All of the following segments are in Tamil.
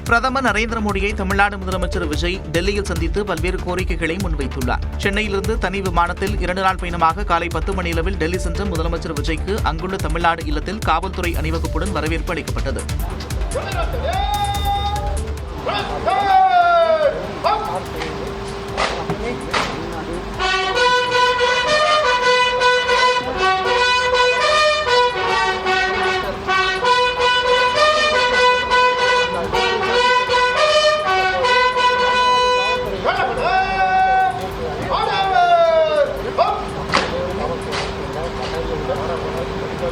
பிரதமர் நரேந்திர மோடியை தமிழ்நாடு முதலமைச்சர் விஜய் டெல்லியில் சந்தித்து பல்வேறு கோரிக்கைகளை முன்வைத்துள்ளார். சென்னையிலிருந்து தனி விமானத்தில் 2 நாள் பயணமாக காலை 10 மணியளவில் டெல்லி சென்ற முதலமைச்சர் விஜய்க்கு அங்குள்ள தமிழ்நாடு இல்லத்தில் காவல்துறை அணிவகுப்புடன் வரவேற்பு அளிக்கப்பட்டது.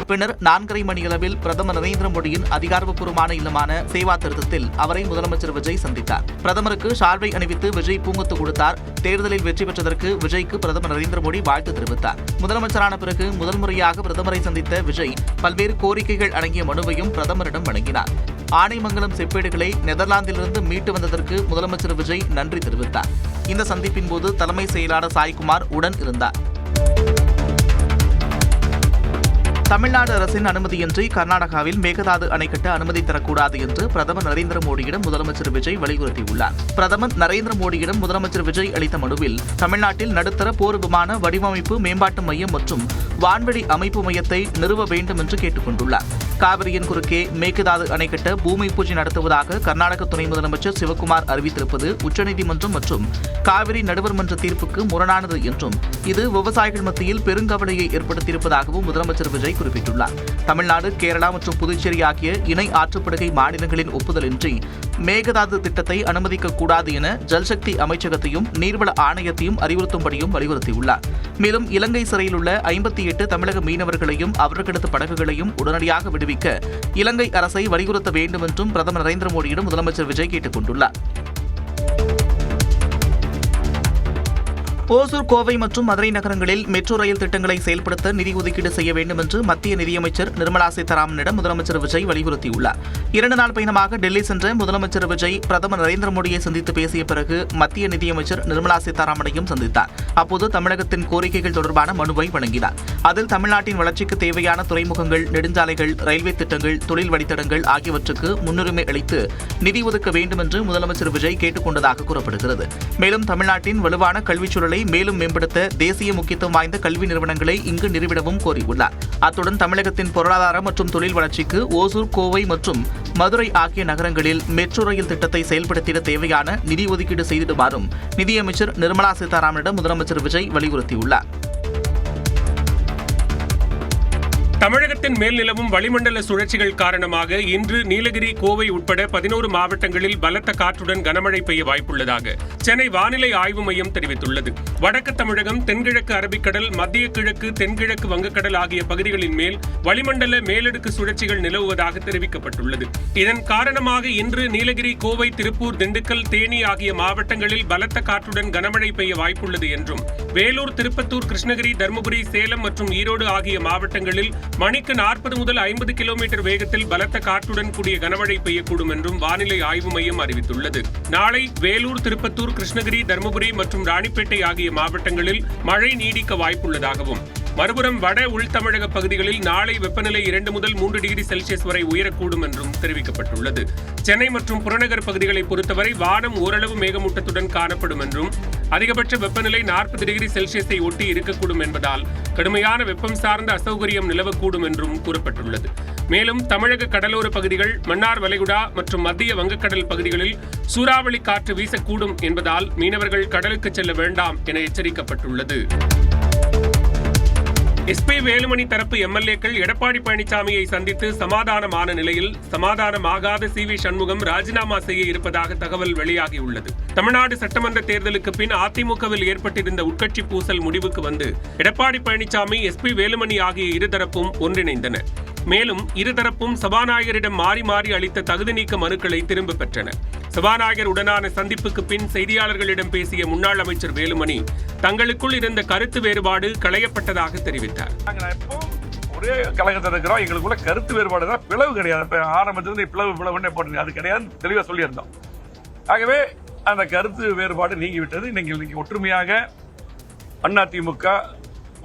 பின்னர் 4:30 மணியளவில் பிரதமர் நரேந்திர மோடியின் அதிகாரப்பூர்வமான இல்லமான சேவா திருத்தத்தில் அவரை முதலமைச்சர் விஜய் சந்தித்தார். பிரதமருக்கு ஷால்வை அணிவித்து விஜய் பூங்கொத்து கொடுத்தார். தேர்தலில் வெற்றி பெற்றதற்கு விஜய்க்கு பிரதமர் நரேந்திர மோடி வாழ்த்து தெரிவித்தார். முதலமைச்சரான பிறகு முதல் முறையாக பிரதமரை சந்தித்த விஜய் பல்வேறு கோரிக்கைகள் அடங்கிய மனுவையும் பிரதமரிடம் வழங்கினார். ஆனைமங்கலம் செப்பேடுகளை நெதர்லாந்திலிருந்து மீட்டு வந்ததற்கு முதலமைச்சர் விஜய் நன்றி தெரிவித்தார். இந்த சந்திப்பின் போது தலைமை செயலாளர் சாய்குமார் உடன் இருந்தார். தமிழ்நாடு அரசின் அனுமதியின்றி கர்நாடகாவில் மேகதாது அணை கட்ட அனுமதி தரக்கூடாது என்று பிரதமர் நரேந்திர மோடியிடம் முதலமைச்சர் விஜய் வலியுறுத்தியுள்ளார். பிரதமர் நரேந்திர மோடியிடம் முதலமைச்சர் விஜய் அளித்த மனுவில் தமிழ்நாட்டில் நடுத்தர போர் விமான வடிவமைப்பு மேம்பாட்டு மையம் மற்றும் வான்வெளி அமைப்பு மையத்தை நிறுவ வேண்டும் என்று கேட்டுக் கொண்டுள்ளார். காவிரியின் குறுக்கே மேகதாது அணை கட்ட பூமி பூஜை நடத்துவதாக கர்நாடக துணை முதலமைச்சர் சிவக்குமார் அறிவித்திருப்பது உச்சநீதிமன்றம் மற்றும் காவிரி நடுவர் மன்ற தீர்ப்புக்கு முரணானது என்றும் இது விவசாயிகள் மத்தியில் பெருங்கவலையை ஏற்படுத்தியிருப்பதாகவும் முதலமைச்சர் விஜய் குறிப்பிட்டுள்ளார். தமிழ்நாடு, கேரளா மற்றும் புதுச்சேரி ஆகிய இணை ஆற்றுப்படுகை மாநிலங்களின் ஒப்புதலின்றி மேகதாது திட்டத்தை அனுமதிக்கக்கூடாது என ஜல்சக்தி அமைச்சகத்தையும் நீர்வள ஆணையத்தையும் அறிவுறுத்தும்படியும் வலியுறுத்தியுள்ளார். மேலும் இலங்கை சிறையில் உள்ள 58 தமிழக மீனவர்களையும் அவர்களது படகுகளையும் உடனடியாக விடுவிக்க இலங்கை அரசை வலியுறுத்த வேண்டும் என்றும் பிரதமர் நரேந்திர மோடியிடம் முதலமைச்சர் விஜய் கேட்டுக் கொண்டுள்ளார். ஓசூர், கோவை மற்றும் மதுரை நகரங்களில் மெட்ரோ ரயில் திட்டங்களை செயல்படுத்த நிதி ஒதுக்கீடு செய்ய வேண்டும் என்று மத்திய நிதியமைச்சர் நிர்மலா சீதாராமனிடம் முதலமைச்சர் விஜய் வலியுறுத்தியுள்ளார். 2 நாள் பயணமாக டெல்லி சென்ற முதலமைச்சர் விஜய் பிரதமர் நரேந்திர மோடியை சந்தித்து பேசிய பிறகு மத்திய நிதியமைச்சர் நிர்மலா சீதாராமனையும் சந்தித்தார். அப்போது தமிழகத்தின் கோரிக்கைகள் தொடர்பான மனுவை வழங்கினார். அதில் தமிழ்நாட்டின் வளர்ச்சிக்கு தேவையான துறைமுகங்கள், நெடுஞ்சாலைகள், ரயில்வே திட்டங்கள், தொழில் வழித்தடங்கள் ஆகியவற்றுக்கு முன்னுரிமை அளித்து நிதி ஒதுக்க வேண்டும் என்று முதலமைச்சர் விஜய் கேட்டுக் கொண்டதாக கூறப்படுகிறது. மேலும் தமிழ்நாட்டின் வலுவான கல்விச் சூழலை மேலும் மேம்படுத்த தேசிய முக்கியத்துவம் வாய்ந்த கல்வி நிறுவனங்களை இங்கு நிறுவிடவும் கோரியுள்ளார். அத்துடன் தமிழகத்தின் பொருளாதார மற்றும் தொழில் வளர்ச்சிக்கு ஓசூர், கோவை மற்றும் மதுரை ஆகிய நகரங்களில் மெட்ரோ ரயில் திட்டத்தை செயல்படுத்திட தேவையான நிதி ஒதுக்கீடு செய்திடுமாறும் நிதியமைச்சர் நிர்மலா சீதாராமனிடம் முதலமைச்சர் விஜய் வலியுறுத்தியுள்ளார். தமிழகத்தின் மேல் நிலவும் வளிமண்டல சுழற்சிகள் காரணமாக இன்று நீலகிரி, கோவை உட்பட 11 மாவட்டங்களில் பலத்த காற்றுடன் கனமழை பெய்ய வாய்ப்புள்ளதாக சென்னை வானிலை ஆய்வு மையம் தெரிவித்துள்ளது. வடக்கு தமிழகம், தென்கிழக்கு அரபிக்கடல், மத்திய கிழக்கு, தென்கிழக்கு வங்கக்கடல் ஆகிய பகுதிகளின் மேல் வளிமண்டல மேலடுக்கு சுழற்சிகள் நிலவுவதாக தெரிவிக்கப்பட்டுள்ளது. இதன் காரணமாக இன்று நீலகிரி, கோவை, திருப்பூர், திண்டுக்கல், தேனி ஆகிய மாவட்டங்களில் பலத்த காற்றுடன் கனமழை பெய்ய வாய்ப்புள்ளது என்றும் வேலூர், திருப்பத்தூர், கிருஷ்ணகிரி, தருமபுரி, சேலம் மற்றும் ஈரோடு ஆகிய மாவட்டங்களில் மணிக்கு 40 முதல் 50 கிலோமீட்டர் வேகத்தில் பலத்த காற்றுடன் கூடிய கனமழை பெய்யக்கூடும் என்றும் வானிலை ஆய்வு மையம் அறிவித்துள்ளது. நாளை வேலூர், திருப்பத்தூர், கிருஷ்ணகிரி, தருமபுரி மற்றும் ராணிப்பேட்டை ஆகிய மாவட்டங்களில் மழை நீடிக்க வாய்ப்புள்ளதாகவும், மறுபுறம் வட உள் தமிழக பகுதிகளில் நாளை வெப்பநிலை 2 முதல் 3 டிகிரி செல்சியஸ் வரை உயரக்கூடும் என்றும் தெரிவிக்கப்பட்டுள்ளது. சென்னை மற்றும் புறநகர் பகுதிகளை பொறுத்தவரை வானம் ஓரளவு மேகமூட்டத்துடன் காணப்படும் என்றும் அதிகபட்ச வெப்பநிலை 40 டிகிரி செல்சியஸை ஒட்டி இருக்கக்கூடும் என்பதால் கடுமையான வெப்பம் சார்ந்த அசௌகரியம் நிலவக்கூடும் என்றும் கூறப்பட்டுள்ளது. மேலும் தமிழக கடலோர பகுதிகள், மன்னார் வளைகுடா மற்றும் மத்திய வங்கக்கடல் பகுதிகளில் சூறாவளி காற்று வீசக்கூடும் என்பதால் மீனவர்கள் கடலுக்கு செல்ல வேண்டாம் என எச்சரிக்கப்பட்டுள்ளது. எஸ்பி வேலுமணி தரப்பு எம்எல்ஏக்கள் எடப்பாடி பழனிசாமியை சந்தித்து சமாதானமான நிலையில் சமாதானமாகாத சி.வி. சண்முகம் ராஜினாமா செய்ய இருப்பதாக தகவல் வெளியாகியுள்ளது. தமிழ்நாடு சட்டமன்ற தேர்தலுக்கு பின் அதிமுகவில் ஏற்பட்டிருந்த உட்கட்சி பூசல் முடிவுக்கு வந்து எடப்பாடி பழனிசாமி, எஸ்பி வேலுமணி ஆகிய இருதரப்பும் ஒன்றிணைந்தன. மேலும் இருதரப்பும் சபாநாயகரிடம் மாறி மாறி அளித்த தகுதி நீக்க மனுக்களை திரும்பப் பெற்றன. சபாநாயகர் உடனான சந்திப்புக்கு பின் செய்தியாளர்களிடம் பேசிய முன்னாள் அமைச்சர் வேலுமணி தங்களுக்குள் இருந்த கருத்து வேறுபாடு களையப்பட்டதாக தெரிவித்தார். ஒரே கழகத்தில் இருக்கிறோம், எங்களுக்குள்ள கருத்து வேறுபாடு தான், பிளவு கிடையாது. ஆரம்பத்திலிருந்து பிளவுன்னு போட்டு அது கிடையாது, தெளிவாக சொல்லியிருந்தோம். ஆகவே அந்த கருத்து வேறுபாடு நீங்கிவிட்டது. இன்னைக்கு ஒற்றுமையாக அதிமுக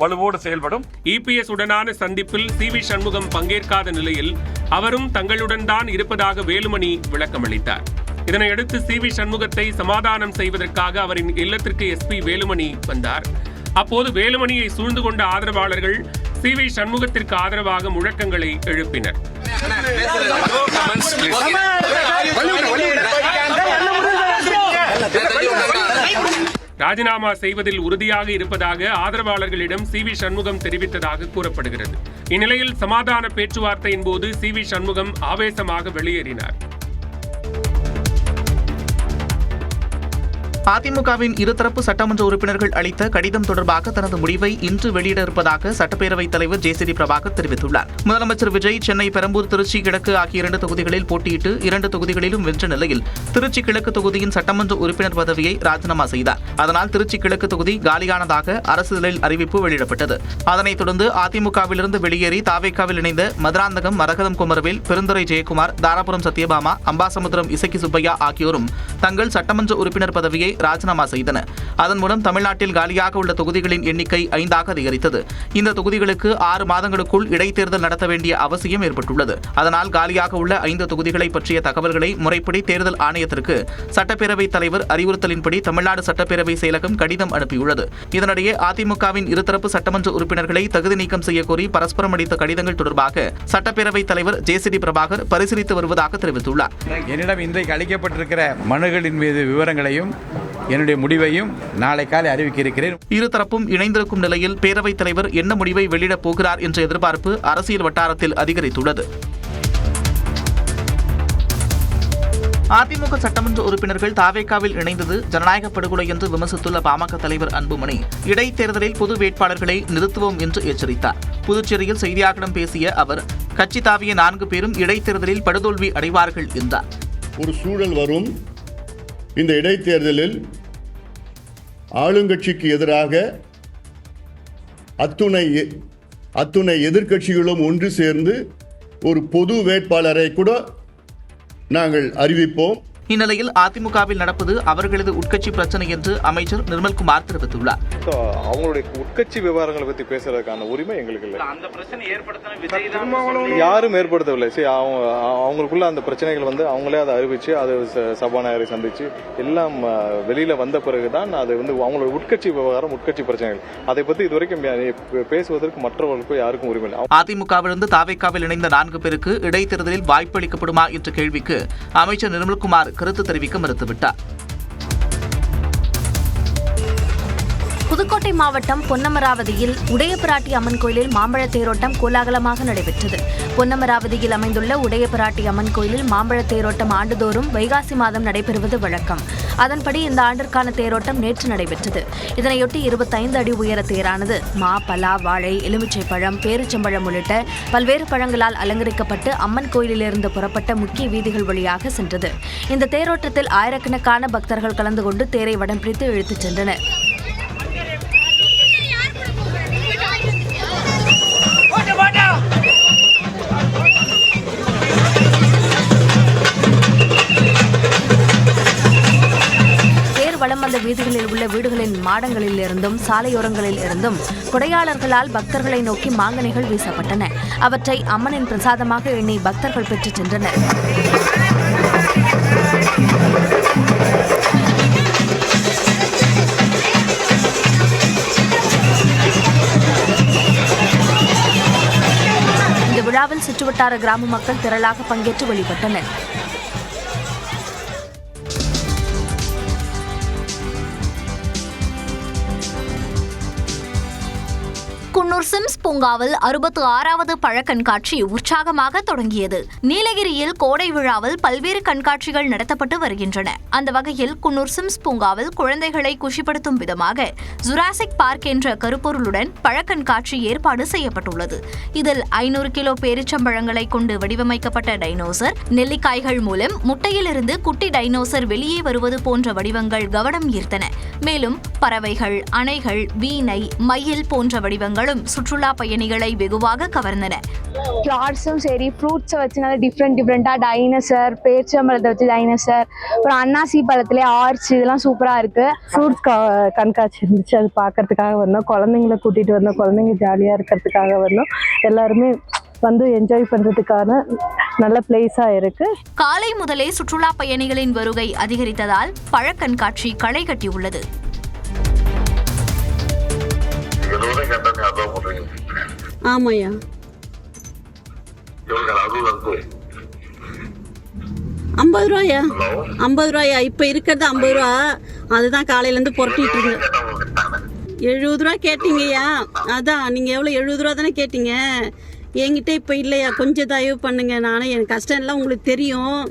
வலுவோடு செயல்படும். இபிஎஸ் உடனான சந்திப்பில் சி.வி. சண்முகம் பங்கேற்காத நிலையில் அவரும் தங்களுடன் தான் இருப்பதாக வேலுமணி விளக்கமளித்தார். இதனையடுத்து சி.வி. சண்முகத்தை சமாதானம் செய்வதற்காக அவரின் இல்லத்திற்கு எஸ்பி வேலுமணி வந்தார். அப்போது வேலுமணியை சூழ்ந்து கொண்ட ஆதரவாளர்கள் சி.வி. சண்முகத்திற்கு ஆதரவாக முழக்கங்களை எழுப்பினர். ராஜினாமா செய்வதில் உறுதியாக இருப்பதாக ஆதரவாளர்களிடம் சி.வி. சண்முகம் தெரிவித்ததாக கூறப்படுகிறது. இந்நிலையில் சமாதான பேச்சுவார்த்தையின் போது சி.வி. சண்முகம் ஆவேசமாக வெளியேறினார். அதிமுகவின் இருதரப்பு சட்டமன்ற உறுப்பினர்கள் அளித்த கடிதம் தொடர்பாக தனது முடிவை இன்று வெளியிட இருப்பதாக சட்டப்பேரவைத் தலைவர் ஜே.சி.டி. பிரபாகர் தெரிவித்துள்ளார். முதலமைச்சர் விஜய் சென்னை, பெரம்பூர், திருச்சி கிழக்கு ஆகிய 2 தொகுதிகளில் போட்டியிட்டு 2 தொகுதிகளிலும் வென்ற நிலையில் திருச்சி கிழக்கு தொகுதியின் சட்டமன்ற உறுப்பினர் பதவியை ராஜினாமா செய்தார். அதனால் திருச்சி கிழக்கு தொகுதி காலியானதாக அரசிதழில் அறிவிப்பு வெளியிடப்பட்டது. அதனைத் தொடர்ந்து அதிமுகவிலிருந்து வெளியேறி தாவேகாவில் இணைந்த மதுராந்தகம், மரகதம் குமரவேல், பெருந்துறை ஜெயக்குமார், தாராபுரம் சத்யபாமா, அம்பாசமுத்திரம் இசக்கி சுப்பையா ஆகியோரும் தங்கள் சட்டமன்ற உறுப்பினர் பதவியை ராஜினாமா செய்தனர். அதன் மூலம் தமிழ்நாட்டில் காலியாக உள்ள தொகுதிகளின் எண்ணிக்கை 5ஆக அதிகரித்தது. இந்த தொகுதிகளுக்கு 6 மாதங்களுக்குள் இடைத்தேர்தல் நடத்த வேண்டிய அவசியம் ஏற்பட்டுள்ளது. அதனால் காலியாக உள்ள 5 தொகுதிகளை பற்றிய தகவல்களை முறைப்படி தேர்தல் ஆணையத்திற்கு சட்டப்பேரவைத் தலைவர் அறிவுறுத்தலின்படி தமிழ்நாடு சட்டப்பேரவை செயலகம் கடிதம் அனுப்பியுள்ளது. இதனிடையே அதிமுகவின் இருதரப்பு சட்டமன்ற உறுப்பினர்களை தகுதி நீக்கம் செய்யக்கோரி பரஸ்பரம் அளித்த கடிதங்கள் தொடர்பாக சட்டப்பேரவைத் தலைவர் ஜே.சி.டி. பிரபாகர் பரிசீலித்து வருவதாக தெரிவித்துள்ளார். என்னிடம் இன்றைக்கு அளிக்கப்பட்டிருக்கிற மனுகளின் மீது விவரங்களையும் என்னுடைய முடிவையும் நாளை காலை அறிவிக்க இருக்கிறேன். இருதரப்பும் இணைந்திருக்கும் நிலையில் பேரவைத் தலைவர் என்ன முடிவை வெளியிடப் போகிறார் என்ற எதிர்பார்ப்பு அரசியல் வட்டாரத்தில் அதிகரித்துள்ளது. அதிமுக சட்டமன்ற உறுப்பினர்கள் தாவேகாவில் இணைந்தது ஜனநாயக படுகொலை என்று விமர்சித்துள்ள பாமக தலைவர் அன்புமணி இடைத்தேர்தலில் பொது வேட்பாளர்களை நிறுத்துவோம் என்று எச்சரித்தார். புதுச்சேரியில் செய்தியாளர்களிடம் பேசிய அவர், கட்சி தாவிய 4 பேரும் இடைத்தேர்தலில் படுதோல்வி அடைவார்கள் என்றார். ஒரு சூழல் வரும். இந்த இடைத்தேர்தலில் ஆளுங்கட்சிக்கு எதிராக அத்துணை எதிர்க்கட்சிகளும் ஒன்று சேர்ந்து ஒரு பொது வேட்பாளரை கூட நாங்கள் அறிவிப்போம். இந்நிலையில் அதிமுகவில் நடப்பது அவர்களது உட்கட்சி பிரச்சனை என்று அமைச்சர் நிர்மல்குமார் தெரிவித்துள்ளார். அவங்களுடைய உட்கட்சி விவகாரங்களை பற்றி பேசுறதுக்கான உரிமை எங்களுக்கு இல்லை. அந்த பிரச்சனை ஏற்படுத்தின யாரும் ஏற்படுத்தவில்லை. சரி, அவங்களுக்குள்ள அந்த பிரச்சனைகள் வந்து அவங்களே அதை அறிவிச்சு அது சபாநாயகரை சந்திச்சு எல்லாம் வெளியில வந்த பிறகுதான் அது வந்து அவங்களோட உட்கட்சி விவகாரம், உட்கட்சி பிரச்சனைகள் அதை பத்தி இதுவரைக்கும் பேசுவதற்கு மற்றவர்களுக்கும் யாருக்கும் உரிமை இல்லை. அதிமுகவிலிருந்து தாவேகாவில் இணைந்த 4 பேருக்கு இடைத்தேர்தலில் வாய்ப்பு அளிக்கப்படுமா என்ற கேள்விக்கு அமைச்சர் நிர்மல்குமார் கருத்து தெரிவிக்க மறுத்துவிட்டார். புதுக்கோட்டை மாவட்டம் பொன்னமராவதியில் உடையபிராட்டி அம்மன் கோயிலில் மாம்பழ தேரோட்டம் கோலாகலமாக நடைபெற்றது. பொன்னமராவதியில் அமைந்துள்ள உடையபிராட்டி அம்மன் கோயிலில் மாம்பழ தேரோட்டம் ஆண்டுதோறும் வைகாசி மாதம் நடைபெறுவது வழக்கம். அதன்படி இந்த ஆண்டிற்கான தேரோட்டம் நேற்று நடைபெற்றது. இதனையொட்டி 25 அடி உயர தேரானது மா, பலா, வாழை, எலுமிச்சை பழம், பேரிச்சம்பழம் உள்ளிட்ட பல்வேறு பழங்களால் அலங்கரிக்கப்பட்டு அம்மன் கோயிலிலிருந்து புறப்பட்ட முக்கிய வீதிகள் வழியாக சென்றது. இந்த தேரோட்டத்தில் ஆயிரக்கணக்கான பக்தர்கள் கலந்து கொண்டு தேரை வடம் பிடித்து இழுத்துச் சென்றனர். வலம் வந்த வீதிகளில் உள்ள வீடுகளின் மாடங்களில் இருந்தும் சாலையோரங்களில் இருந்தும் கொடையாளர்களால் பக்தர்களை நோக்கி மாங்கனிகள் வீசப்பட்டன. அவற்றை அம்மனின் பிரசாதமாக எண்ணி பக்தர்கள் பெற்றுச் சென்றனர். இந்த விழாவில் சுற்றுவட்டார கிராம மக்கள் திரளாக பங்கேற்று வழிபட்டனர். குன்னூர் சிம்ஸ் பூங்காவில் 66வது பழ கண்காட்சி உற்சாகமாக தொடங்கியது. நீலகிரியில் கோடை விழாவில் பல்வேறு கண்காட்சிகள் நடத்தப்பட்டு வருகின்றன. அந்த வகையில் குன்னூர் சிம்ஸ் பூங்காவில் குழந்தைகளை குஷிப்படுத்தும் விதமாக ஜுராசிக் பார்க் என்ற கருப்பொருளுடன் பழ கண்காட்சி ஏற்பாடு செய்யப்பட்டுள்ளது. இதில் 500 கிலோ பேரிச்சம்பழங்களை கொண்டு வடிவமைக்கப்பட்ட டைனோசர், நெல்லிக்காய்கள் மூலம் முட்டையிலிருந்து குட்டி டைனோசர் வெளியே வருவது போன்ற வடிவங்கள் கவனம் ஈர்த்தன. மேலும் பறவைகள், அணைகள், வீணை, மயில் போன்ற வடிவங்களும் சுற்றுலா பயணிகளை வெகுவாக கவர்ந்தன. ஃப்ளார்ஸும் சரி, ஃப்ரூட்ஸை வச்சு நல்லா டிஃப்ரெண்டா டைனோசர், பேரிச்சம்பழத்தை வச்சு டைனோசர், அப்புறம் அன்னாசி பழத்துல ஆர்ச், இதெல்லாம் சூப்பரா இருக்கு. ஃப்ரூட்ஸ் கண்காட்சி இருந்துச்சு, அது பார்க்கறதுக்காக வரணும். குழந்தைங்களை கூட்டிட்டு வரணும், குழந்தைங்க ஜாலியா இருக்கிறதுக்காக வரணும். எல்லாருமே வந்து என்ஜாய் பண்ணுறதுக்கான நல்ல பிளேஸாக இருக்குது. காலை முதலே சுற்றுலா பயணிகளின் வருகை அதிகரித்ததால் பழக்கண்காட்சி களை கட்டியுள்ளது. ஆமாய்யா. ₹50. ₹50. இப்ப இருக்கிறது ₹50. அதுதான் காலையில இருந்து புரட்டிட்டு இருக்கு. ₹70 கேட்டீங்கய்யா. அதான் நீங்க எவ்வளவு ₹70 தானே கேட்டீங்க. என்கிட்ட இப்ப இல்லையா, கொஞ்சம் தயவு பண்ணுங்க. நானே என் கஷ்டம் எல்லாம் உங்களுக்கு தெரியும்.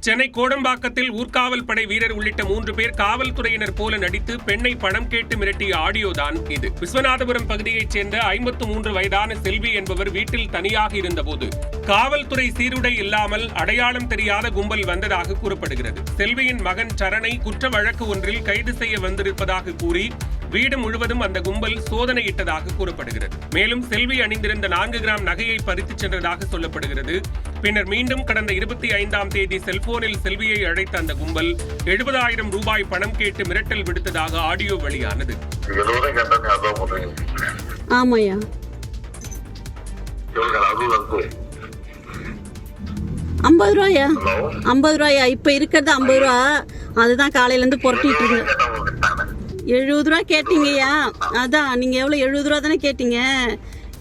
சென்னை கோடம்பாக்கத்தில் ஊர்காவல் படை வீரர் உள்ளிட்ட 3 பேர் காவல்துறையினர் போல நடித்து பெண்ணை பணம் கேட்டு மிரட்டிய ஆடியோ தான் இது. விஸ்வநாதபுரம் பகுதியைச் சேர்ந்த 53 வயதான செல்வி என்பவர் வீட்டில் தனியாக இருந்தபோது காவல்துறை சீருடை இல்லாமல் அடையாளம் தெரியாத கும்பல் வந்ததாக கூறப்படுகிறது. செல்வியின் மகன் சரணை குற்ற வழக்கு ஒன்றில் கைது செய்ய வந்திருப்பதாக கூறி வீடு முழுவதும் அந்த கும்பல் சோதனையிட்டதாக கூறப்படுகிறது. மேலும் செல்வி அணிந்திருந்த 4 கிராம் நகையை பறித்துச் சென்றதாக சொல்லப்படுகிறது. பின்னர் மீண்டும் கடந்த 25ஆம் தேதி செல்போனில் செல்வியை அழைத்த அந்த கும்பல் ₹70,000 பணம் கேட்டு மிரட்டல் விடுத்ததாக ஆடியோ வெளியானது. ஆமாய்யா. ₹50. இப்ப இருக்கிறது ₹50. அதுதான் காலையில இருந்து புரட்டிட்டு இருக்கு. ₹70 கேட்டீங்கய்யா. அதான் நீங்க எவ்வளவு ₹70 தானே கேட்டீங்க.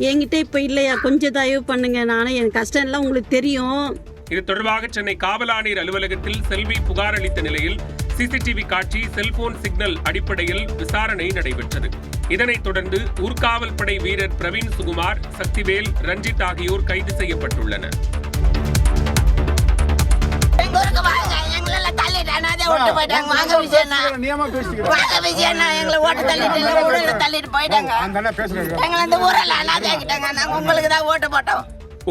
என்கிட்ட இப்ப இல்லையா, கொஞ்சம் தயவு பண்ணுங்க. நானே என் கஷ்டம் எல்லாம் உங்களுக்கு தெரியும். இது தொடர்பாக சென்னை காவல் ஆணையர் அலுவலகத்தில் செல்வி புகார் அளித்த நிலையில் சிசிடிவி காட்சி, செல்போன் சிக்னல் அடிப்படையில் விசாரணை நடைபெற்றது. இதனைத் தொடர்ந்து ஊர்காவல் படை வீரர் பிரவீன் சுகுமார், சக்திவேல், ரஞ்சித் ஆகியோர் கைது செய்யப்பட்டுள்ளனர்.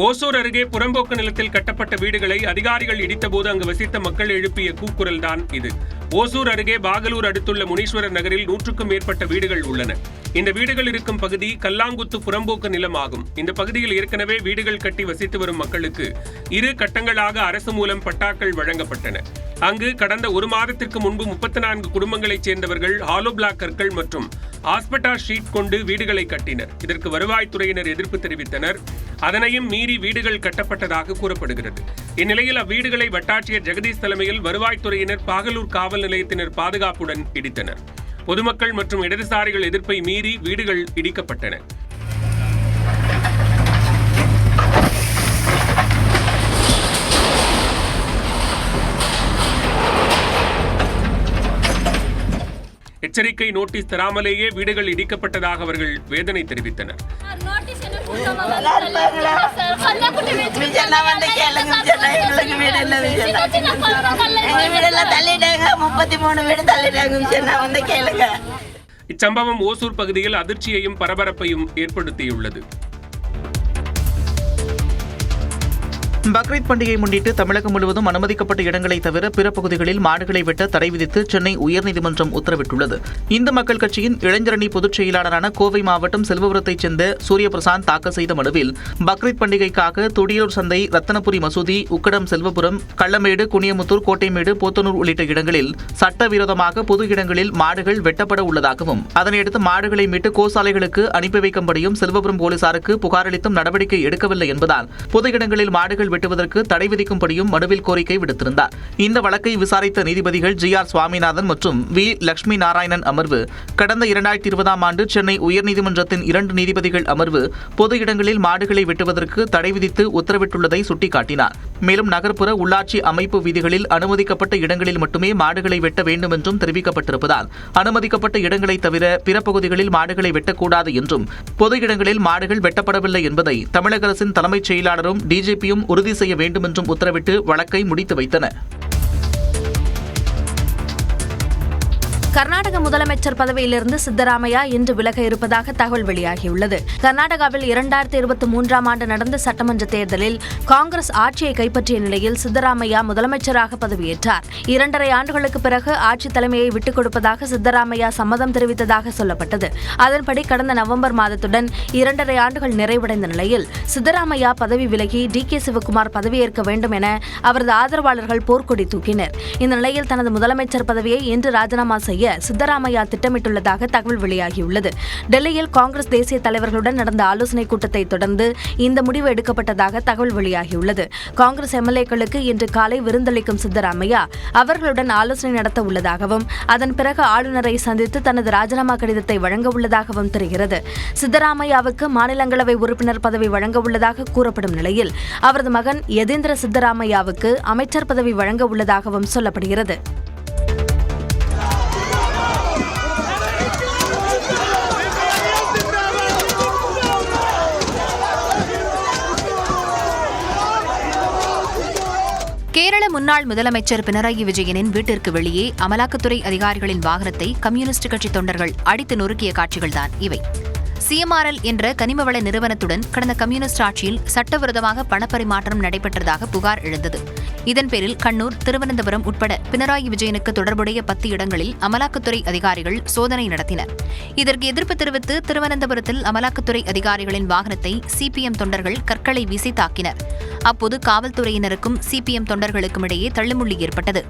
ஓசூர் அருகே புறம்போக்கு நிலத்தில் கட்டப்பட்ட வீடுகளை அதிகாரிகள் இடித்தபோது அங்கு வசித்த மக்கள் எழுப்பிய கூக்குரல் தான் இது. ஓசூர் அருகே பாகலூர் அடுத்துள்ள முனீஸ்வரர் நகரில் 100க்கும் மேற்பட்ட வீடுகள் உள்ளன. இந்த வீடுகள் இருக்கும் பகுதி கல்லாங்குத்து புறம்போக்கு நிலம் ஆகும். இந்த பகுதியில் ஏற்கனவே வீடுகள் கட்டி வசித்து வரும் மக்களுக்கு 2 கட்டங்களாக அரசு மூலம் பட்டாக்கள் வழங்கப்பட்டன. அங்கு கடந்த 1 மாதத்திற்கு முன்பு 34 குடும்பங்களைச் சேர்ந்தவர்கள் ஹாலோ பிளாக் கற்கள் மற்றும் ஆஸ்பெட்டா ஷீட் கொண்டு வீடுகளை கட்டினர். இதற்கு வருவாய்த்துறையினர் எதிர்ப்பு தெரிவித்தனர். அதனையும் மீறி வீடுகள் கட்டப்பட்டதாக கூறப்படுகிறது. இந்நிலையில் அவ்வீடுகளை வட்டாட்சியர் ஜெகதீஷ் தலைமையில் வருவாய்த்துறையினர் பாகலூர் காவல் நிலையத்தினர் பாதுகாப்புடன் இடித்தனர். பொதுமக்கள் மற்றும் இடதுசாரிகள் எதிர்ப்பை மீறி வீடுகள் இடிக்கப்பட்டன. எச்சரிக்கை நோட்டீஸ் தராமலேயே வீடுகள் இடிக்கப்பட்டதாக அவர்கள் வேதனை தெரிவித்தனர். இச்சம்பவம் ஓசூர் பகுதியில் அதிர்ச்சியையும் பரபரப்பையும் ஏற்படுத்தியுள்ளது. பக்ரீத் பண்டிகையை முன்னிட்டு தமிழகம் முழுவதும் அனுமதிக்கப்பட்ட இடங்களை தவிர பிற பகுதிகளில் மாடுகளை வெட்ட தடை விதித்து சென்னை உயர்நீதிமன்றம் உத்தரவிட்டுள்ளது. இந்து மக்கள் கட்சியின் இளைஞரணி பொதுச் செயலாளரான கோவை மாவட்டம் செல்வபுரத்தைச் சேர்ந்த சூரியபிரசாந்த் தாக்கல் செய்த மனுவில் பக்ரீத் பண்டிகைக்காக துடியூர் சந்தை, ரத்தனபுரி மசூதி, உக்கடம் செல்வபுரம், கள்ளமேடு, குனியமுத்தூர், கோட்டைமேடு, போத்தனூர் உள்ளிட்ட இடங்களில் சட்டவிரோதமாக பொது இடங்களில் மாடுகள் வெட்டப்பட உள்ளதாகவும் அதனையடுத்து மாடுகளை மீட்டு கோசாலைகளுக்கு அனுப்பி வைக்கும்படியும் செல்வபுரம் போலீசாருக்கு புகார் அளித்தும் நடவடிக்கை எடுக்கவில்லை என்பதால் பொது இடங்களில் மாடுகள் வெட்டுவதற்கு தடை விதிக்கும்படியும் மனுவில் கோரிக்கை விடுத்திருந்தார். இந்த வழக்கை விசாரித்த நீதிபதிகள் GR சுவாமிநாதன் மற்றும் V லட்சுமி நாராயணன் அமர்வு கடந்த 2020ஆம் ஆண்டு சென்னை உயர்நீதிமன்றத்தின் 2 நீதிபதிகள் அமர்வு பொது இடங்களில் மாடுகளை வெட்டுவதற்கு தடை விதித்து உத்தரவிட்டுள்ளதை சுட்டிக்காட்டினார். மேலும் நகர்ப்புற உள்ளாட்சி அமைப்பு வீதிகளில் அனுமதிக்கப்பட்ட இடங்களில் மட்டுமே மாடுகளை வெட்ட வேண்டும் என்றும் தெரிவிக்கப்பட்டிருப்பதால் அனுமதிக்கப்பட்ட இடங்களை தவிர பிற பகுதிகளில் மாடுகளை வெட்டக்கூடாது என்றும் பொது இடங்களில் மாடுகள் வெட்டப்படவில்லை என்பதை தமிழக அரசின் தலைமைச் செயலாளரும் DGPயும் உறுதி செய்ய வேண்டும் என்றும் உத்தரவிட்டு வழக்கை முடித்து வைத்தனர். கர்நாடக முதலமைச்சர் பதவியிலிருந்து சித்தராமையா இன்று விலக இருப்பதாக தகவல் வெளியாகியுள்ளது. கர்நாடகாவில் 2023ஆம் ஆண்டு நடந்த சட்டமன்ற தேர்தலில் காங்கிரஸ் ஆட்சியை கைப்பற்றிய நிலையில் சித்தராமையா முதலமைச்சராக பதவியேற்றார். 2.5 ஆண்டுகளுக்கு பிறகு ஆட்சி தலைமையை விட்டுக் கொடுப்பதாக சித்தராமையா சம்மதம் தெரிவித்ததாக சொல்லப்பட்டது. அதன்படி கடந்த நவம்பர் மாதத்துடன் 2.5 ஆண்டுகள் நிறைவடைந்த நிலையில் சித்தராமையா பதவி விலகி DK சிவகுமார் பதவியேற்க வேண்டும் என அவரது ஆதரவாளர்கள் போர்க்கொடி தூக்கினர். இந்த நிலையில் தனது முதலமைச்சர் பதவியை இன்று ராஜினாமா செய்ய செய்ய சித்தராமையா திட்டமிட்டுள்ளதாக தகவல் வெளியாகியுள்ளது. டெல்லியில் காங்கிரஸ் தேசிய தலைவர்களுடன் நடந்த ஆலோசனைக் கூட்டத்தை தொடர்ந்து இந்த முடிவு எடுக்கப்பட்டதாக தகவல் வெளியாகியுள்ளது. காங்கிரஸ் எம்எல்ஏக்களுக்கு இன்று காலை விருந்தளிக்கும் சித்தராமையா அவர்களுடன் ஆலோசனை நடத்த உள்ளதாகவும் அதன் பிறகு ஆளுநரை சந்தித்து தனது ராஜினாமா கடிதத்தை வழங்க உள்ளதாகவும் தெரிகிறது. சித்தராமையாவுக்கு மாநிலங்களவை உறுப்பினர் பதவி வழங்க உள்ளதாக கூறப்படும் நிலையில் அவரது மகன் யதீந்திர சித்தராமையாவுக்கு அமைச்சர் பதவி வழங்க உள்ளதாகவும் சொல்லப்படுகிறது. கேரள முன்னாள் முதலமைச்சர் பினராயி விஜயனின் வீட்டிற்கு வெளியே அமலாக்கத்துறை அதிகாரிகளின் வாகனத்தை கம்யூனிஸ்ட் கட்சி தொண்டர்கள் அடித்து நொறுக்கிய காட்சிகள்தான் இவை. CMRL என்ற கனிமவள நிறுவனத்துடன் கடந்த கம்யூனிஸ்ட் ஆட்சியில் சட்டவிரோதமாக பணப்பரிமாற்றம் நடைபெற்றதாக புகார் எழுந்தது. இதன் பேரில் கண்ணூர், திருவனந்தபுரம் உட்பட பினராயி விஜயனுக்கு தொடர்புடைய 10 இடங்களில் அமலாக்கத்துறை அதிகாரிகள் சோதனை நடத்தினர். இதற்கு எதிர்ப்பு தெரிவித்து திருவனந்தபுரத்தில் அமலாக்கத்துறை அதிகாரிகளின் வாகனத்தை CPM தொண்டர்கள் கற்களை வீசி தாக்கினர். அப்போது காவல்துறையினருக்கும் CPM தொண்டர்களுக்கும் இடையே தள்ளுமுள்ளி ஏற்பட்டது.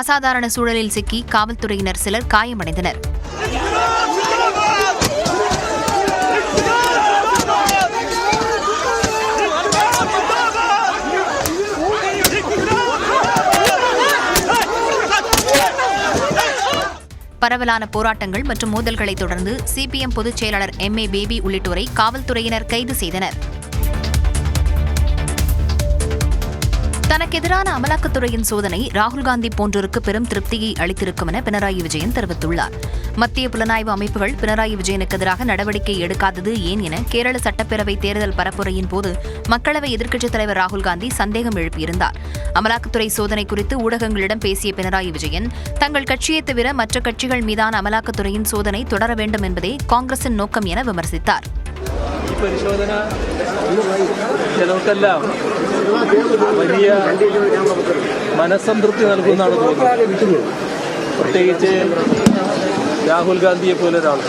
அசாதாரண சூழலில் சிக்கி காவல்துறையினர் சிலர் காயமடைந்தனர். பரவலான போராட்டங்கள் மற்றும் மோதல்களை தொடர்ந்து CPM பொதுச் செயலாளர் MA பேபி உள்ளிட்டோரை காவல்துறையினர் கைது செய்தனர். தனக்கு எதிரான அமலாக்கத்துறையின் சோதனை ராகுல்காந்தி போன்றோருக்கு பெரும் திருப்தியை அளித்திருக்கும் என பினராயி விஜயன் தெரிவித்துள்ளார். மத்திய புலனாய்வு அமைப்புகள் பினராயி விஜயனுக்கு எதிராக நடவடிக்கை எடுக்காதது ஏன் என கேரள சட்டப்பேரவை தேர்தல் பரப்புரையின் போது மக்களவை எதிர்க்கட்சித் தலைவர் ராகுல்காந்தி சந்தேகம் எழுப்பியிருந்தார். அமலாக்கத்துறை சோதனை குறித்து ஊடகங்களிடம் பேசிய பினராயி விஜயன், தங்கள் கட்சியை தவிர மற்ற கட்சிகள் மீதான அமலாக்கத்துறையின் சோதனை தொடர வேண்டும் என்பதே காங்கிரசின் நோக்கம் என விமர்சித்தார். പരിശോധന ചിലർക്കെല്ലാം വലിയ മനസ്സംതൃപ്തി നൽകുന്നതാണ് തോന്നുന്നത്, പ്രത്യേകിച്ച് രാഹുൽ ഗാന്ധിയെ പോലെ ഒരാൾ.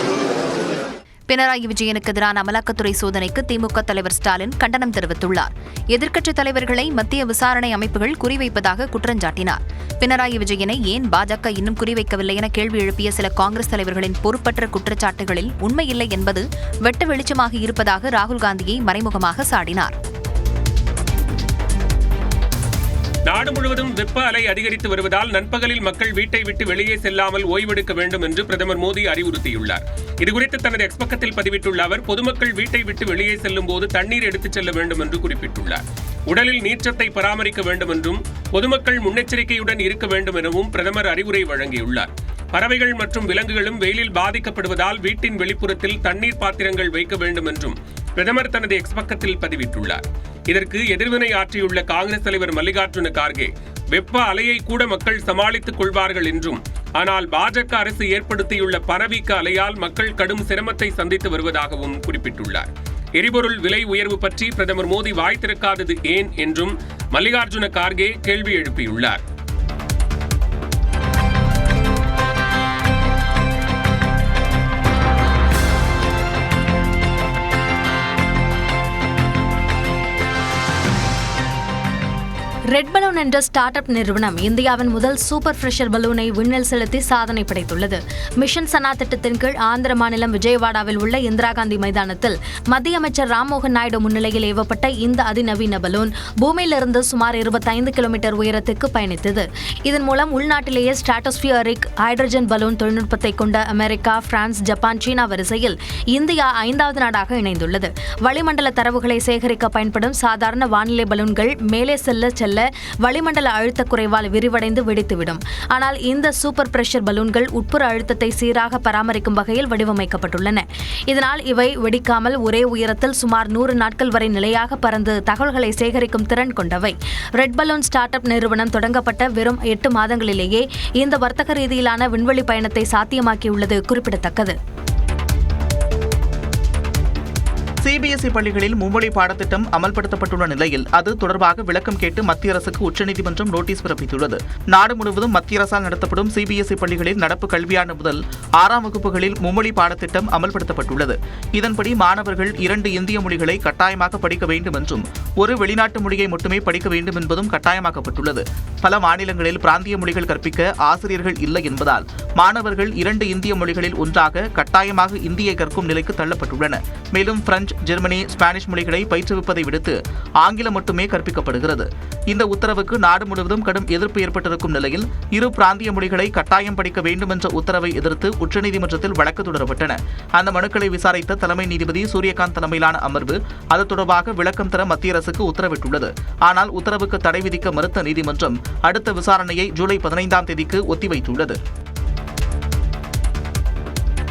பினராயி விஜயனுக்கு எதிரான அமலாக்கத்துறை சோதனைக்கு திமுக தலைவர் ஸ்டாலின் கண்டனம் தெரிவித்துள்ளார். எதிர்க்கட்சித் தலைவர்களை மத்திய விசாரணை அமைப்புகள் குறிவைப்பதாக குற்றஞ்சாட்டினார். பினராயி விஜயனை ஏன் பாஜக இன்னும் குறிவைக்கவில்லை என கேள்வி எழுப்பிய சில காங்கிரஸ் தலைவர்களின் பொறுப்பற்ற குற்றச்சாட்டுகளில் உண்மையில்லை என்பது வெட்ட வெளிச்சமாக இருப்பதாக ராகுல் காந்தியை மறைமுகமாக சாடினார். நாடு முழுவதும் வெப்ப அலை அதிகரித்து வருவதால் நண்பகலில் மக்கள் வீட்டை விட்டு வெளியே செல்லாமல் ஓய்வெடுக்க வேண்டும் என்று பிரதமர் மோடி அறிவுறுத்தியுள்ளார். இதுகுறித்து தனது எக்ஸ் பக்கத்தில் பதிவிட்டுள்ள அவர், பொதுமக்கள் வீட்டை விட்டு வெளியே செல்லும் போது தண்ணீர் எடுத்துச் செல்ல வேண்டும் என்று குறிப்பிட்டுள்ளார். உடலில் நீர்ச்சத்தை பராமரிக்க வேண்டும் என்றும் பொதுமக்கள் முன்னெச்சரிக்கையுடன் இருக்க வேண்டும் எனவும் பிரதமர் அறிவுரை வழங்கியுள்ளார். பறவைகள் மற்றும் விலங்குகளும் வெயிலில் பாதிக்கப்படுவதால் வீட்டின் வெளிப்புறத்தில் தண்ணீர் பாத்திரங்கள் வைக்க வேண்டும் என்றும் பிரதமர் தனது எக்ஸ் பக்கத்தில் பதிவிட்டுள்ளார். இதற்கு எதிர்வினை ஆற்றியுள்ள காங்கிரஸ் தலைவர் மல்லிகார்ஜுன கார்கே, வெப்ப அலையை கூட மக்கள் சமாளித்துக் கொள்வார்கள் என்றும், ஆனால் பாஜக அரசு ஏற்படுத்தியுள்ள பணவீக்க அலையால் மக்கள் கடும் சிரமத்தை சந்தித்து வருவதாகவும் குறிப்பிட்டுள்ளார். எரிபொருள் விலை உயர்வு பற்றி பிரதமர் மோடி வாய் திறக்காதது ஏன் என்றும் மல்லிகார்ஜுன கார்கே கேள்வி எழுப்பியுள்ளார். ரெட் பலூன் என்ற ஸ்டார்ட் அப் நிறுவனம் இந்தியாவின் முதல் சூப்பர் ஃப்ரெஷர் பலூனை விண்ணில் செலுத்தி சாதனை படைத்துள்ளது. மிஷன் சனா திட்டத்தின் கீழ் ஆந்திர மாநிலம் விஜயவாடாவில் உள்ள இந்திரா காந்தி மைதானத்தில் மத்திய அமைச்சர் ராம்மோகன் நாயுடு முன்னிலையில் ஏவப்பட்ட இந்த அதிநவீன பலூன் பூமியிலிருந்து சுமார் 25 கிலோமீட்டர் உயரத்துக்கு பயணித்தது. இதன் மூலம் உள்நாட்டிலேயே ஸ்ட்ராட்டோஸ்பியரிக் ஹைட்ரஜன் பலூன் தொழில்நுட்பத்தை கொண்ட அமெரிக்கா, பிரான்ஸ், ஜப்பான், சீனா வரிசையில் இந்தியா 5வது நாடாக இணைந்துள்ளது. வளிமண்டல தரவுகளை சேகரிக்க பயன்படும் சாதாரண வானிலை பலூன்கள் மேலே செல்ல வளிமண்டல அழுத்த குறைவால் விரிவடைந்து வெடித்துவிடும். ஆனால் இந்த சூப்பர் பிரஷர் பலூன்கள் உட்புற அழுத்தத்தை சீராக பராமரிக்கும் வகையில் வடிவமைக்கப்பட்டுள்ளன. இதனால் இவை வெடிக்காமல் ஒரே உயரத்தில் சுமார் 100 நாட்கள் வரை நிலையாக பறந்து தகவல்களை சேகரிக்கும் திறன் கொண்டவை. ரெட் பலூன் ஸ்டார்ட் அப் நிறுவனம் தொடங்கப்பட்ட வெறும் 8 மாதங்களிலேயே இந்த வர்த்தக ரீதியிலான விண்வெளி பயணத்தை சாத்தியமாக்கியுள்ளது குறிப்பிடத்தக்கது. சிபிஎஸ்இ பள்ளிகளில் மும்மொழி பாடத்திட்டம் அமல்படுத்தப்பட்டுள்ள நிலையில் அது தொடர்பாக விளக்கம் கேட்டு மத்திய அரசுக்கு உச்சநீதிமன்றம் நோட்டீஸ் பிறப்பித்துள்ளது. நாடு முழுவதும் மத்திய அரசால் நடத்தப்படும் சிபிஎஸ்இ பள்ளிகளில் நடப்பு கல்வியாண்டு முதல் 6ஆம் வகுப்புகளில் மும்மொழி பாடத்திட்டம் அமல்படுத்தப்பட்டுள்ளது. இதன்படி மாணவர்கள் 2 இந்திய மொழிகளை கட்டாயமாக படிக்க வேண்டும் என்றும் ஒரு வெளிநாட்டு மொழியை மட்டுமே படிக்க வேண்டும் என்பதும் கட்டாயமாக்கப்பட்டுள்ளது. பல மாநிலங்களில் பிராந்திய மொழிகள் கற்பிக்க ஆசிரியர்கள் இல்லை என்பதால் மாணவர்கள் 2 இந்திய மொழிகளில் ஒன்றாக கட்டாயமாக இந்தியை கற்கும் நிலைக்கு தள்ளப்பட்டுள்ளனர். மேலும் பிரெஞ்சு, ஜெர்மனி, ஸ்பானிஷ் மொழிகளை பயிற்றுவிப்பதை விடுத்து ஆங்கிலம் மட்டுமே கற்பிக்கப்படுகிறது. இந்த உத்தரவுக்கு நாடு முழுவதும் கடும் எதிர்ப்பு ஏற்பட்டிருக்கும் நிலையில் 2 பிராந்திய மொழிகளை கட்டாயம் படிக்க வேண்டும் என்ற உத்தரவை எதிர்த்து உச்சநீதிமன்றத்தில் வழக்கு தொடரப்பட்டன. அந்த மனுக்களை விசாரித்த தலைமை நீதிபதி சூரியகாந்த் தலைமையிலான அமர்வு அது தொடர்பாக விளக்கம் தர மத்திய அரசுக்கு உத்தரவிட்டுள்ளது. ஆனால் உத்தரவுக்கு தடை விதிக்க மறுத்த நீதிமன்றம் அடுத்த விசாரணையை ஜூலை 15ஆம் தேதிக்கு ஒத்திவைத்துள்ளது.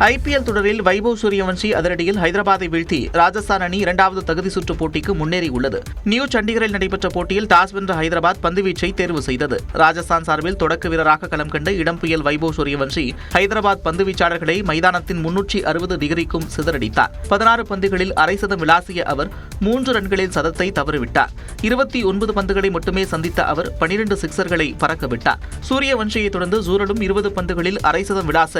ஐபிஎல் தொடரில் வைபவ் சூரியவன்ஷி அதிரடியில் ஹைதராபாத்தை வீழ்த்தி ராஜஸ்தான் அணி 2வது தகுதி சுற்று போட்டிக்கு முன்னேறியுள்ளது. நியூ சண்டிகரில் நடைபெற்ற போட்டியில் டாஸ் வென்ற ஹைதராபாத் பந்துவீச்சை தேர்வு செய்தது. ராஜஸ்தான் சார்பில் தொடக்க வீரராக களம் கண்ட இடம் புயல் வைபவ் சூரியவன்ஷி ஹைதராபாத் பந்துவீச்சாளர்களை மைதானத்தின் 360 டிகிரிக்கும் சிதறடித்தார். 16 பந்துகளில் அரை சதம் விளாசிய அவர் 3 ரன்களில் சதத்தை தவறிவிட்டார். 29 பந்துகளை மட்டுமே சந்தித்த அவர் 12 சிக்சர்களை பறக்கவிட்டார். சூரியவன்ஷியை தொடர்ந்து ஜூரலும் 20 பந்துகளில் அரை சதம் விளாச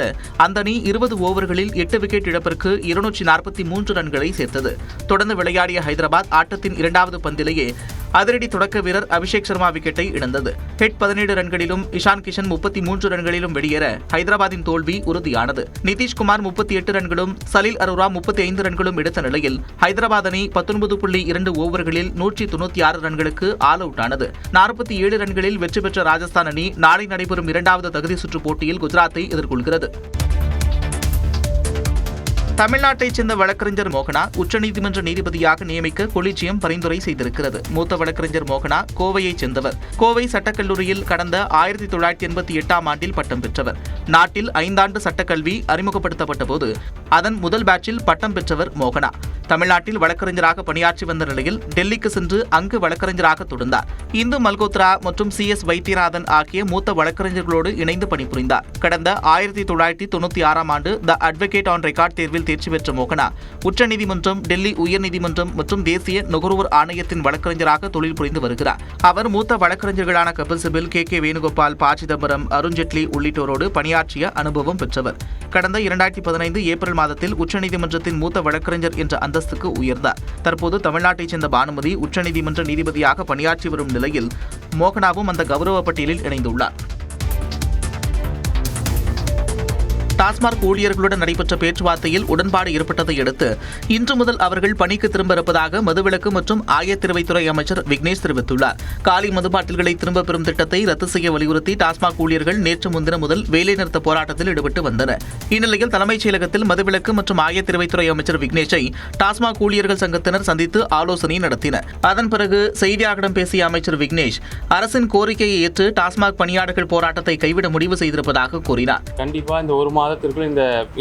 அந்த அணி 20 ஓவர்களில் 8 விக்கெட் இழப்பிற்கு 243 ரன்களை சேர்த்தது. தொடர்ந்து விளையாடிய ஹைதராபாத் ஆட்டத்தின் 2வது பந்திலேயே அதிரடி தொடக்க வீரர் அபிஷேக் சர்மா விக்கெட்டை இழந்தது. ஹெட் 17 ரன்களிலும் இஷான் கிஷன் 33 ரன்களிலும் வெளியேற ஹைதராபாத்தின் தோல்வி உறுதியானது. நிதிஷ்குமார் 38 ரன்களும் சலீல் அரோரா 35 ரன்களும் எடுத்த நிலையில் ஹைதராபாத் அணி 19.2 ஓவர்களில் 196 ரன்களுக்கு ஆல் அவுட் ஆனது. 47 ரன்களில் வெற்றி பெற்ற ராஜஸ்தான் அணி நாளை நடைபெறும் 2வது தகுதி சுற்று போட்டியில் குஜராத்தை எதிர்கொள்கிறது. தமிழ்நாட்டைச் சேர்ந்த வழக்கறிஞர் மோகனா உச்சநீதிமன்ற நீதிபதியாக நியமிக்க கொலிஜியம் பரிந்துரை செய்திருக்கிறது. மூத்த வழக்கறிஞர் மோகனா கோவையைச் சேர்ந்தவர். கோவை சட்டக்கல்லூரியில் கடந்த 1988ஆம் ஆண்டில் பட்டம் பெற்றவர். நாட்டில் 5 ஆண்டு சட்டக்கல்வி அறிமுகப்படுத்தப்பட்ட போது அதன் முதல் பேட்சில் பட்டம் பெற்றவர் மோகனா. தமிழ்நாட்டில் வழக்கறிஞராக பணியாற்றி வந்த நிலையில் டெல்லிக்கு சென்று அங்கு வழக்கறிஞராக தொடர்ந்தார். இந்து மல்கோத்ரா மற்றும் CS வைத்தியநாதன் ஆகிய மூத்த வழக்கறிஞர்களோடு இணைந்து பணிபுரிந்தார். கடந்த 1996ஆம் ஆண்டு த அட்வொகேட் ஆன் ரெக்கார்ட் தேர்வில் தேர்ச்சி பெற்ற மோகனா உச்சநீதிமன்றம், டெல்லி உயர்நீதிமன்றம் மற்றும் தேசிய நுகர்வோர் ஆணையத்தின் வழக்கறிஞராக தொழில் புரிந்து வருகிறார். அவர் மூத்த வழக்கறிஞர்களான கபில் சிபில், KK வேணுகோபால், ப. சிதம்பரம், அருண்ஜேட்லி உள்ளிட்டோரோடு பணியாற்றிய அனுபவம் பெற்றவர். கடந்த 2015 ஏப்ரல் மாதத்தில் உச்சநீதிமன்றத்தின் மூத்த வழக்கறிஞர் என்ற அந்தஸ்துக்கு உயர்ந்தார். தற்போது தமிழ்நாட்டைச் சேர்ந்த பானுமதி உச்சநீதிமன்ற நீதிபதியாக பணியாற்றி வரும் நிலையில் மோகனாவும் அந்த கௌரவ பட்டியலில் இணைந்துள்ளார். டாஸ்மாக் ஊழியர்களுடன் நடைபெற்ற பேச்சுவார்த்தையில் உடன்பாடு ஏற்பட்டதை அடுத்து இன்று முதல் அவர்கள் பணிக்கு திரும்ப இருப்பதாக மதுவிலக்கு மற்றும் ஆயத்திரவைத்துறை அமைச்சர் விக்னேஷ் தெரிவித்துள்ளார். காலி மதுபாட்டில்களை திரும்பப் பெறும் திட்டத்தை ரத்து செய்ய வலியுறுத்தி டாஸ்மாக் ஊழியர்கள் நேற்று முன்தினம் முதல் வேலைநிறுத்த போராட்டத்தில் ஈடுபட்டு வந்தனர். இந்நிலையில் தலைமைச் செயலகத்தில் மதுவிலக்கு மற்றும் ஆயத்திரவைத்துறை அமைச்சர் விக்னேஷை டாஸ்மாக் ஊழியர்கள் சங்கத்தினர் சந்தித்து ஆலோசனை நடத்தினர். அதன் பிறகு செய்தியாளர்களிடம் பேசிய அமைச்சர் விக்னேஷ் அரசின் கோரிக்கையை ஏற்று டாஸ்மாக் பணியாளர்கள் போராட்டத்தை கைவிட முடிவு செய்திருப்பதாக கூறினார். கண்டிப்பா இந்த ஒரு மாதத்திற்குள்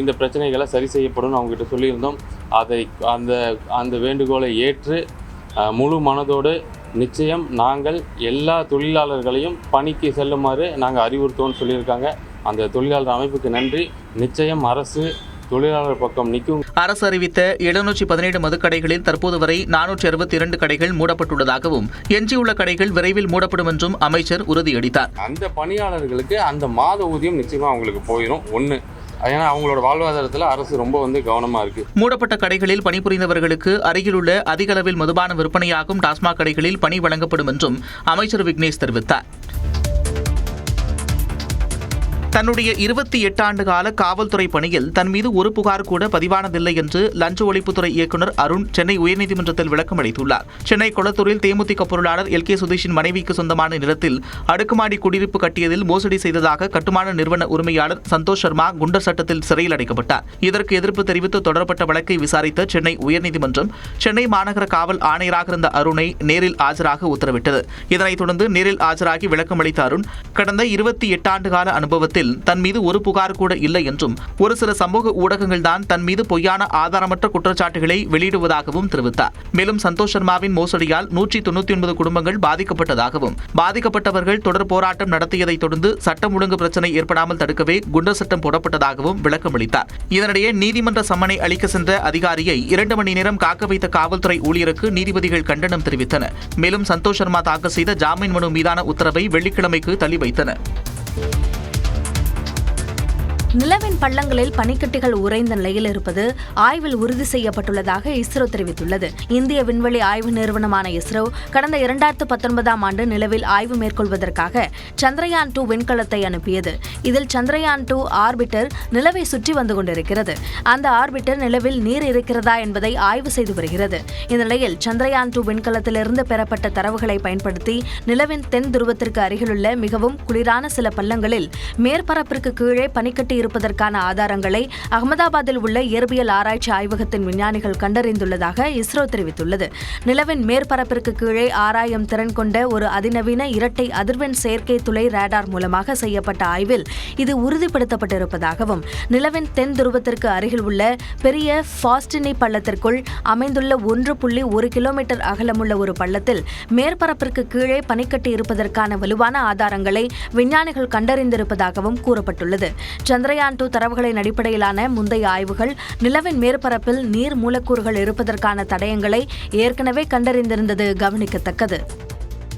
இந்த பிரச்சனைகளை சரி செய்யப்படும் அவங்ககிட்ட சொல்லியிருந்தோம். அதை அந்த வேண்டுகோளை ஏற்று முழு மனதோடு நிச்சயம் நாங்கள் எல்லா தொழிலாளர்களையும் பணிக்கு செல்லுமாறு நாங்கள் அறிவுறுத்தோம்னு சொல்லியிருக்காங்க. அந்த தொழிலாளர் அமைப்புக்கு நன்றி. நிச்சயம் அரசு தொழிலாளர் பக்கம் நிற்கும். அரசு அறிவித்த 717 மதுக்கடைகளில் தற்போது வரை 462 கடைகள் மூடப்பட்டுள்ளதாகவும் எஞ்சியுள்ள கடைகள் விரைவில் மூடப்படும் என்றும் அமைச்சர் உறுதியளித்தார். அந்த பணியாளர்களுக்கு அந்த மாத ஊதியம் நிச்சயமா அவங்களுக்கு போயிடும். ஏன்னா அவங்களோட வாழ்வாதாரத்தில் அரசு ரொம்ப கவனமா இருக்கு. மூடப்பட்ட கடைகளில் பணிபுரிந்தவர்களுக்கு அருகிலுள்ள அதிக அளவில் மதுபான விற்பனையாகும் டாஸ்மாக் கடைகளில் பணி வழங்கப்படும் என்றும் அமைச்சர் விக்னேஷ் தெரிவித்தார். தன்னுடைய 28 ஆண்டு கால காவல்துறை பணியில் தன் மீது ஒரு புகார் கூட பதிவானதில்லை என்று லஞ்ச ஒழிப்புத்துறை இயக்குநர் அருண் சென்னை உயர்நீதிமன்றத்தில் விளக்கம் அளித்துள்ளார். சென்னை கொளத்தூரில் தேமுதிக பொருளாளர் LK சுதீஷின் மனைவிக்கு சொந்தமான நிலத்தில் அடுக்குமாடி குடியிருப்பு கட்டியதில் மோசடி செய்ததாக கட்டுமான நிறுவன உரிமையாளர் சந்தோஷ் சர்மா குண்டர் சட்டத்தில் சிறையில் அடைக்கப்பட்டார். இதற்கு எதிர்ப்பு தெரிவித்து தொடரப்பட்ட வழக்கை விசாரித்த சென்னை உயர்நீதிமன்றம் சென்னை மாநகர காவல் ஆணையராக இருந்த அருணை நேரில் ஆஜராக உத்தரவிட்டது. இதனைத் தொடர்ந்து நேரில் ஆஜராகி விளக்கம் அளித்த அருண் கடந்த 28 ஆண்டு கால அனுபவத்தில் சம்பவத்தில் தன் மீது ஒரு புகார் கூட இல்லை என்றும் ஒரு சில சமூக ஊடகங்கள் தான் தன் மீது பொய்யான ஆதாரமற்ற குற்றச்சாட்டுகளை வெளியிடுவதாகவும் தெரிவித்தார். மேலும் சந்தோஷ் சர்மாவின் மோசடியால் 199 குடும்பங்கள் பாதிக்கப்பட்டதாகவும் பாதிக்கப்பட்டவர்கள் தொடர் போராட்டம் நடத்தியதை தொடர்ந்து சட்டம் ஒழுங்கு பிரச்சினை ஏற்படாமல் தடுக்கவே குண்டர் சட்டம் போடப்பட்டதாகவும் விளக்கம் அளித்தார். இதனிடையே நீதிமன்ற சம்மனை அளிக்க சென்ற அதிகாரியை 2 மணி நேரம் காக்க வைத்த காவல்துறை ஊழியருக்கு நீதிபதிகள் கண்டனம் தெரிவித்தனர். மேலும் சந்தோஷ் சர்மா தாக்கல் செய்த ஜாமீன் மனு மீதான உத்தரவை வெள்ளிக்கிழமைக்கு தள்ளி வைத்தனர். நிலவின் பள்ளங்களில் பனிக்கட்டிகள் உறைந்த நிலையில் இருப்பது ஆய்வில் உறுதி செய்யப்பட்டுள்ளதாக இஸ்ரோ தெரிவித்துள்ளது. இந்திய விண்வெளி ஆய்வு நிறுவனமான இஸ்ரோ கடந்த 2019ஆம் ஆண்டு நிலவில் ஆய்வு மேற்கொள்வதற்காக சந்திரயான் 2 விண்கலத்தை அனுப்பியது. இதில் சந்திரயான் 2 ஆர்பிட்டர் நிலவை சுற்றி வந்து கொண்டிருக்கிறது. அந்த ஆர்பிட்டர் நிலவில் நீர் இருக்கிறதா என்பதை ஆய்வு செய்து வருகிறது. இந்நிலையில் சந்திரயான் 2 விண்கலத்திலிருந்து பெறப்பட்ட தரவுகளை பயன்படுத்தி நிலவின் தென் துருவத்திற்கு அருகிலுள்ள மிகவும் குளிரான சில பள்ளங்களில் மேற்பரப்பிற்கு கீழே பனிக்கட்டி இருப்பதற்கான ஆதாரங்களை அகமதாபாத்தில் உள்ள இயற்பியல் ஆராய்ச்சி ஆய்வகத்தின் விஞ்ஞானிகள் கண்டறிந்துள்ளதாக இஸ்ரோ தெரிவித்துள்ளது. நிலவின் மேற்பரப்பிற்கு கீழே ஆராயும் திறன் கொண்ட ஒரு அதிநவீன இரட்டை அதிர்வெண் செயற்கை துளை ரேடார் மூலமாக செய்யப்பட்ட ஆய்வில் இது உறுதிப்படுத்தப்பட்டிருப்பதாகவும் நிலவின் தென் துருவத்திற்கு அருகில் உள்ள பெரிய ஃபாஸ்டினி பள்ளத்திற்குள் அமைந்துள்ள 1.1 கிலோமீட்டர் அகலமுள்ள ஒரு பள்ளத்தில் மேற்பரப்பிற்கு கீழே பனிக்கட்டி இருப்பதற்கான வலுவான ஆதாரங்களை விஞ்ஞானிகள் கண்டறிந்திருப்பதாகவும் கூறப்பட்டுள்ளது. சந்திரயான் 2 தரவுகளின் அடிப்படையிலான முந்தைய ஆய்வுகள் நிலவின் மேற்பரப்பில் நீர் மூலக்கூறுகள் இருப்பதற்கான தடயங்களை ஏற்கனவே கண்டறிந்திருந்தது கவனிக்கத்தக்கது.